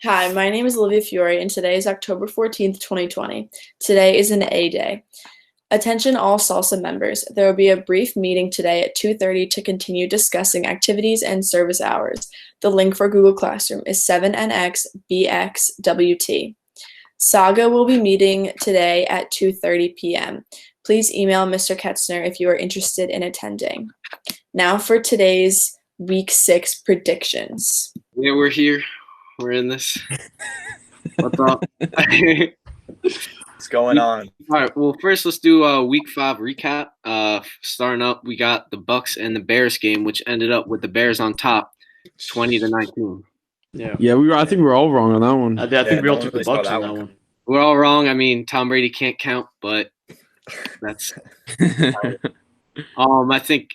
Hi, my name is Olivia Fiore, and today is October 14th, 2020. Today is an A day. Attention all SALSA members. There will be a brief meeting today at 2:30 to continue discussing activities and service hours. The link for Google Classroom is 7NXBXWT. Saga will be meeting today at 2:30 p.m. Please email Mr. Ketzner if you are interested in attending. Now for today's Week 6 predictions. Yeah, we're here. We're in this. What's up? What's going on? All right. Well, first let's do a Week 5 recap. Starting up, we got the Bucks and the Bears game, which ended up with the Bears on top, 20-19. Yeah. I think we're all wrong on that one. I think we all took the Bucks on that one. We're all wrong. I mean, Tom Brady can't count, but that's. I think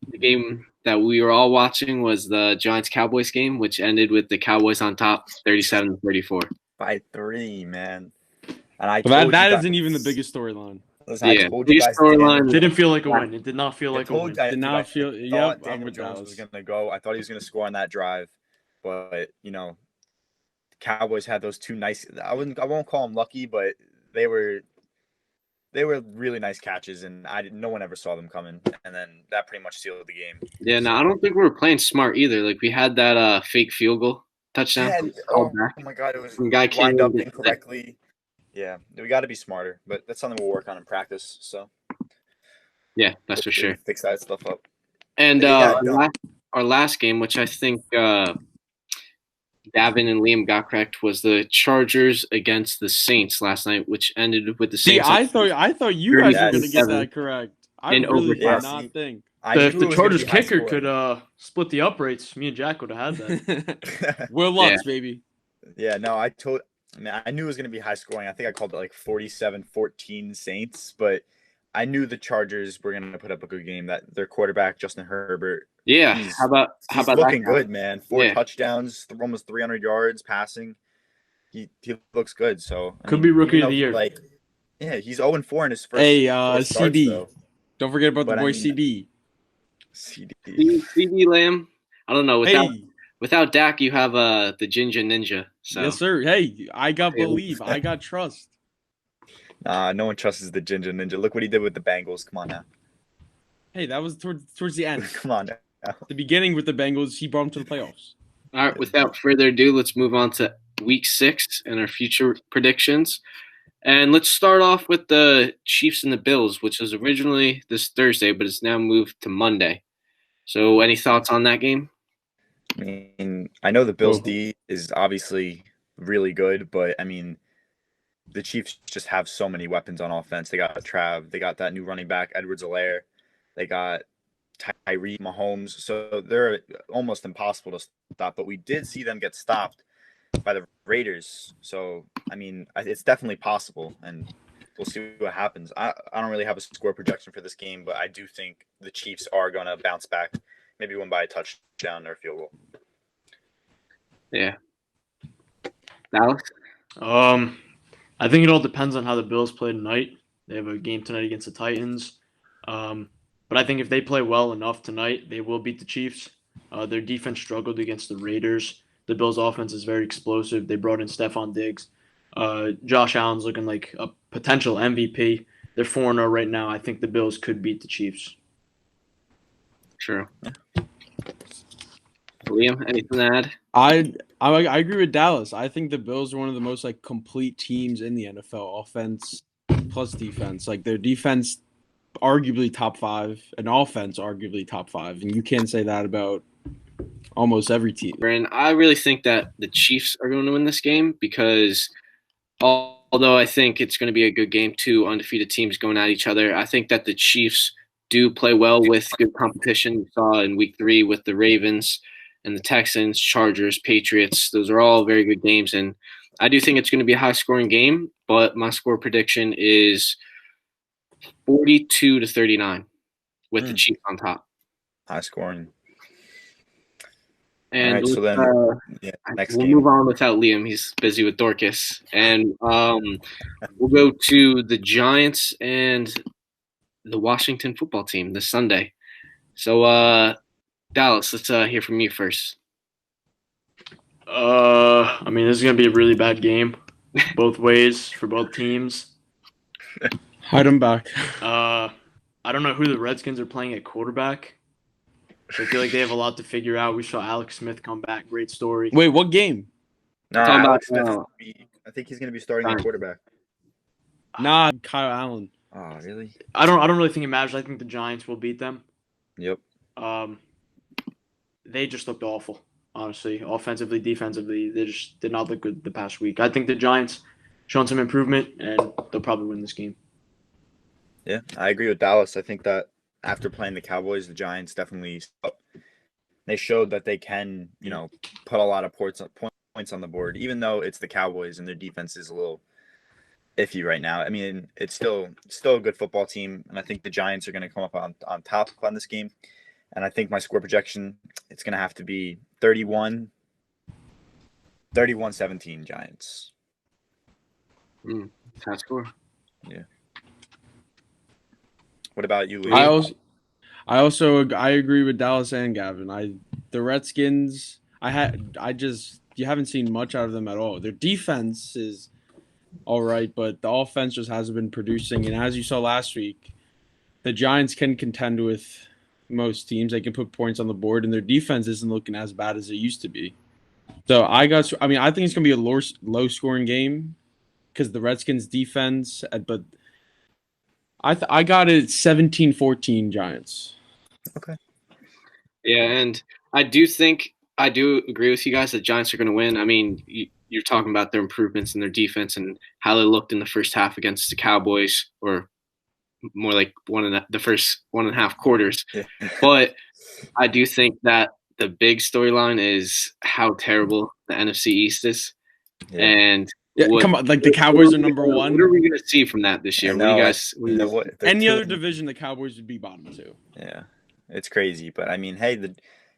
the game that we were all watching was the Giants-Cowboys game, which ended with the Cowboys on top, 37-34. By 3, man. And that isn't even the biggest storyline. Listen, I told you guys storyline. It didn't feel like a win. It did not feel like a win. Did not feel. Yep. Daniel Jones was going to go. I thought he was going to score on that drive, but the Cowboys had those two nice. I won't call them lucky, but they were really nice catches, and no one ever saw them coming, and then that pretty much sealed the game. Yeah, no, I don't think we were playing smart either. Like, we had that fake field goal touchdown. Yeah, oh my God, it was lined up incorrectly. Yeah, we got to be smarter, but that's something we'll work on in practice. So yeah, that's for sure. Fix that stuff up. And our last game, which I think Davin and Liam got correct, was the Chargers against the Saints last night, which ended with the Saints. See, I thought you guys were going to get that correct. I really did not think. If the Chargers kicker could split the uprights, me and Jack would have had that. Will Lutz, baby. Yeah, no, I knew it was going to be high scoring. I think I called it like 47-14 Saints, but I knew the Chargers were going to put up a good game. That their quarterback, Justin Herbert. Yeah, how about looking good, man? 4 touchdowns, almost 300 yards passing. He looks good. So could be rookie of the year. He's 0-4 in his first. Hey, CD. Starts, don't forget about the boy CD. CD Lamb. I don't know. Without Dak, you have the Ginger Ninja. So. Yes, sir. Hey, I got believe. I got trust. No one trusts the Ginger Ninja. Look what he did with the Bengals. Come on now. Hey, that was towards the end. Come on now. The beginning with the Bengals, he brought them to the playoffs. All right, without further ado, let's move on to Week 6 and our future predictions. And let's start off with the Chiefs and the Bills, which was originally this Thursday, but it's now moved to Monday. So any thoughts on that game? I mean, I know the Bills D is obviously really good, but I mean, the Chiefs just have so many weapons on offense. They got Trav, they got that new running back, Edwards-Helaire, they got Tyree, Mahomes, so they're almost impossible to stop. But we did see them get stopped by the Raiders, so I mean, it's definitely possible, and we'll see what happens. I don't really have a score projection for this game, but I do think the Chiefs are going to bounce back, maybe win by a touchdown or a field goal. Yeah. Dallas? I think it all depends on how the Bills play tonight. They have a game tonight against the Titans. But I think if they play well enough tonight, they will beat the Chiefs. Their defense struggled against the Raiders. The Bills' offense is very explosive. They brought in Stephon Diggs. Josh Allen's looking like a potential MVP. They're 4-0 right now. I think the Bills could beat the Chiefs. True. Liam, anything to add? I agree with Dallas. I think the Bills are one of the most complete teams in the NFL, offense plus defense. Their defense arguably top 5, and offense arguably top 5, and you can't say that about almost every team. And I really think that the Chiefs are going to win this game because although I think it's going to be a good game, 2 undefeated teams going at each other, I think that the Chiefs do play well with good competition. We saw in Week 3 with the Ravens and the Texans, Chargers, Patriots. Those are all very good games, and I do think it's going to be a high-scoring game, but my score prediction is 42-39 with the Chiefs on top. High scoring. And right, so then, next we'll game. move on without Liam. He's busy with Dorcas. And we'll go to the Giants and the Washington football team this Sunday. So, Dallas, let's hear from you first. I mean, this is gonna be a really bad game, both ways for both teams. Hide them back. I don't know who the Redskins are playing at quarterback. So I feel like they have a lot to figure out. We saw Alex Smith come back. Great story. Wait, what game? No, Talking Alex about, Smith. I think he's going to be starting at Giants. quarterback. Nah, Kyle Allen. Oh, really? I don't really think it matters. I think the Giants will beat them. Yep. They just looked awful, honestly. Offensively, defensively, they just did not look good the past week. I think the Giants shown some improvement, and they'll probably win this game. Yeah, I agree with Dallas. I think that after playing the Cowboys, the Giants definitely they showed that they can, put a lot of points on the board, even though it's the Cowboys and their defense is a little iffy right now. I mean, it's still a good football team, and I think the Giants are going to come up on top on this game. And I think my score projection, it's going to have to be 31-17 Giants. Top score. Yeah. What about you, Lee? I agree with Dallas and Gavin. The Redskins, you haven't seen much out of them at all. Their defense is all right, but the offense just hasn't been producing. And as you saw last week, the Giants can contend with most teams. They can put points on the board, and their defense isn't looking as bad as it used to be. So I think it's going to be a low scoring game because the Redskins defense, but I got it 17-14 Giants. Okay. Yeah, and I do agree with you guys that Giants are going to win. I mean, you're talking about their improvements in their defense and how they looked in the first half against the Cowboys, or more like the first 1.5 quarters. Yeah. But I do think that the big storyline is how terrible the NFC East is. Yeah. And come on, like the Cowboys are number one. What are we going to see from that this year? Any other division, the Cowboys would be bottom 2. Yeah, it's crazy. But I mean, hey,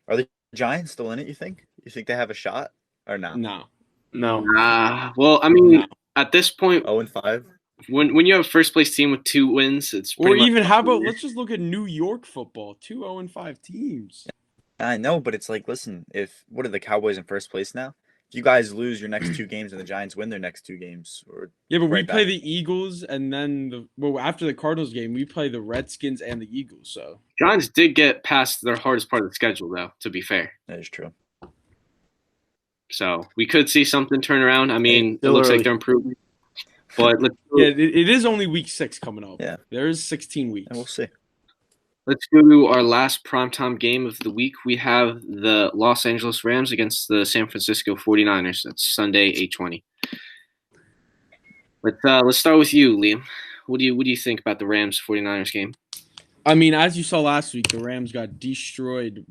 are the Giants still in it, you think? You think they have a shot or no? No. Well, I mean, at this point, 0-5. When you have a first place team with 2 wins, it's or even how about let's just look at New York football, 2 0-5 teams. I know, but it's like, listen, what are the Cowboys in first place now? If you guys lose your next 2 games and the Giants win their next 2 games, but we play the Eagles, and then after the Cardinals game, we play the Redskins and the Eagles. So Giants did get past their hardest part of the schedule, though. To be fair, that is true. So we could see something turn around. I mean, it looks like they're improving. But it is only week 6 coming up. Yeah, there is 16 weeks. And we'll see. Let's go to our last primetime game of the week. We have the Los Angeles Rams against the San Francisco 49ers. That's Sunday, 8:20. Let's start with you, Liam. What do you think about the Rams 49ers game? I mean, as you saw last week, the Rams got destroyed.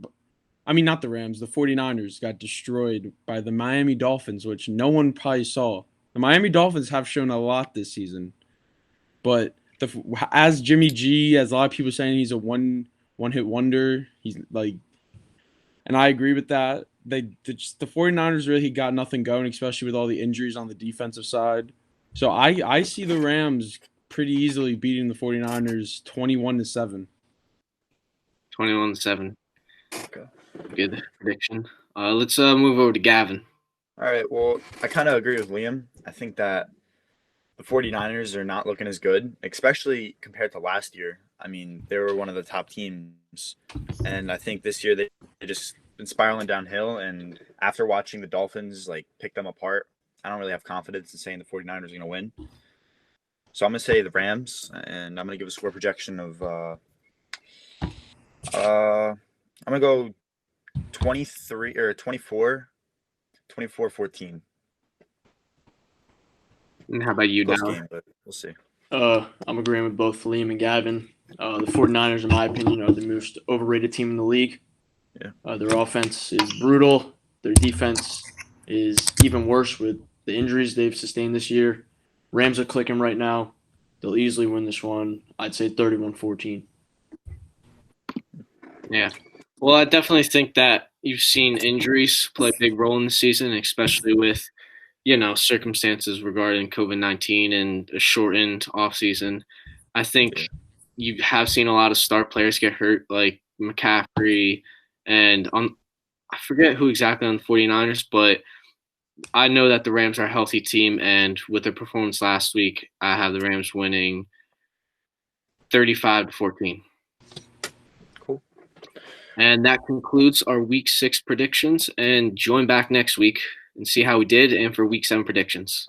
I mean, not the Rams. The 49ers got destroyed by the Miami Dolphins, which no one probably saw. The Miami Dolphins have shown a lot this season, but as Jimmy G, as a lot of people saying, he's a one-hit wonder. He's like, and I agree with that. The 49ers really got nothing going, especially with all the injuries on the defensive side. So I see the Rams pretty easily beating the 49ers 21-7. 21-7. Okay. Good prediction. Let's move over to Gavin. All right, well, I kind of agree with Liam. I think that the 49ers are not looking as good, especially compared to last year. I mean, they were one of the top teams, and I think this year they just been spiraling downhill, and after watching the Dolphins, pick them apart, I don't really have confidence in saying the 49ers are going to win. So I'm going to say the Rams, and I'm going to give a score projection of I'm going to go 24-14. And how about you, Close Dallas? game, but we'll see. I'm agreeing with both Liam and Gavin. The 49ers, in my opinion, are the most overrated team in the league. Yeah. Their offense is brutal. Their defense is even worse with the injuries they've sustained this year. Rams are clicking right now. They'll easily win this one. I'd say 31-14. Yeah. Well, I definitely think that you've seen injuries play a big role in the season, especially with, circumstances regarding COVID-19 and a shortened offseason. I think you have seen a lot of star players get hurt, like McCaffrey, and I forget who exactly on the 49ers, but I know that the Rams are a healthy team, and with their performance last week, I have the Rams winning 35-14. Cool. And that concludes our Week 6 predictions. And join back next week and see how we did and for Week 7 predictions.